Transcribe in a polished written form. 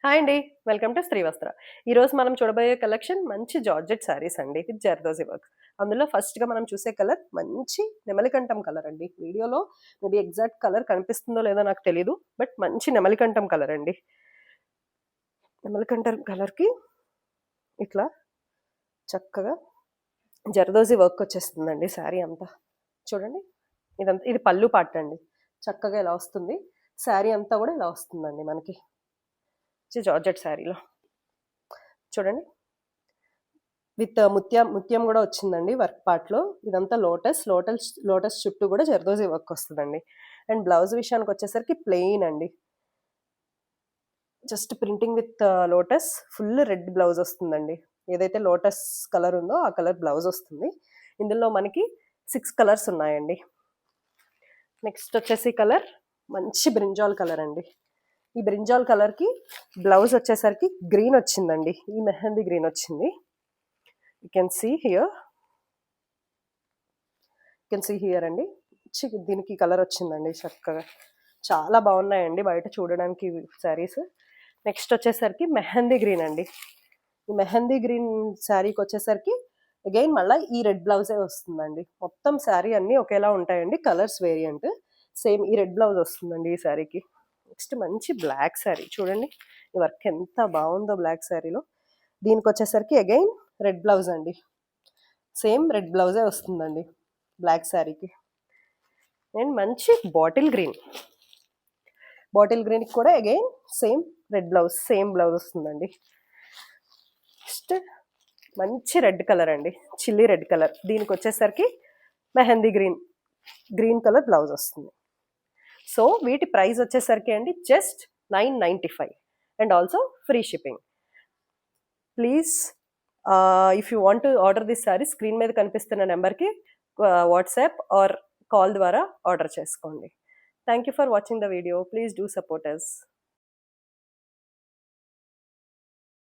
Hi అండి. Welcome to Srivastra. ఈరోజు మనం చూడబోయే కలెక్షన్ మంచి జార్జెట్ శారీస్ అండి విత్ జర్దోజీ వర్క్. అందులో ఫస్ట్‌గా మనం చూసే కలర్ మంచి నెమలికంఠం కలర్ అండి. వీడియోలో మేబీ ఎగ్జాక్ట్ కలర్ కనిపిస్తుందో లేదో నాకు తెలీదు. బట్ మంచి నెమలికంఠం కలర్ అండి. నెమలికంఠం కలర్‌కి ఇట్లా చక్కగా జర్దోజీ వర్క్ వచ్చేస్తుందండి శారీ అంతా. చూడండి. ఇది పళ్ళు పార్ట్ అండి. చక్కగా ఇలా వస్తుంది. శారీ అంతా కూడా ఇలా వస్తుందండి మనకి. జార్జెట్ శారీలో చూడండి విత్ ముత్యం కూడా వచ్చిందండి వర్క్ పార్ట్లో. ఇదంతా లోటస్ చుట్టూ కూడా జర్దోజీ వర్క్ వస్తుందండి. అండ్ బ్లౌజ్ విషయానికి వచ్చేసరికి ప్లెయిన్ అండి, just printing with lotus. Full red blouse వస్తుందండి. ఏదైతే లోటస్ కలర్ ఉందో ఆ కలర్ బ్లౌజ్ వస్తుంది. ఇందులో మనకి 6 కలర్స్ ఉన్నాయండి. నెక్స్ట్ వచ్చేసి కలర్ మంచి బ్రింజాల్ కలర్ అండి. ఈ బ్రింజాల్ కలర్కి బ్లౌజ్ వచ్చేసరికి గ్రీన్ వచ్చిందండి. ఈ మెహందీ గ్రీన్ వచ్చింది. యూ కెన్ సీ హియర్ అండి. దీనికి కలర్ వచ్చిందండి చక్కగా. చాలా బాగున్నాయండి బయట చూడడానికి శారీస్. నెక్స్ట్ వచ్చేసరికి మెహందీ గ్రీన్ అండి. ఈ మెహందీ గ్రీన్ శారీకి వచ్చేసరికి అగైన్ మళ్ళీ ఈ రెడ్ బ్లౌజే వస్తుందండి. మొత్తం శారీ అన్నీ ఒకేలా ఉంటాయండి, కలర్స్ వేరియంట్. సేమ్ ఈ రెడ్ బ్లౌజ్ వస్తుందండి ఈ శారీకి. నెక్స్ట్ మంచి బ్లాక్ శారీ చూడండి. ఈ వర్క్ ఎంత బాగుందో బ్లాక్ శారీలో. దీనికి వచ్చేసరికి అగైన్ రెడ్ బ్లౌజ్ అండి. సేమ్ రెడ్ బ్లౌజే వస్తుందండి బ్లాక్ శారీకి. అండ్ మంచి బాటిల్ గ్రీన్కి కూడా again same red blouse, same blouse వస్తుందండి. నెక్స్ట్ మంచి రెడ్ కలర్ అండి, చిల్లీ రెడ్ కలర్. దీనికి వచ్చేసరికి మెహందీ గ్రీన్ కలర్ బ్లౌజ్ వస్తుంది. సో వీటి ప్రైస్ వచ్చేసరికి అండి just 995 and also free shipping. Please if you want to order this sari, screen మీద కనిపిస్తున్న నెంబర్కి వాట్సాప్ ఆర్ కాల్ ద్వారా ఆర్డర్ చేసుకోండి. Thank you for watching the video. Please do support us.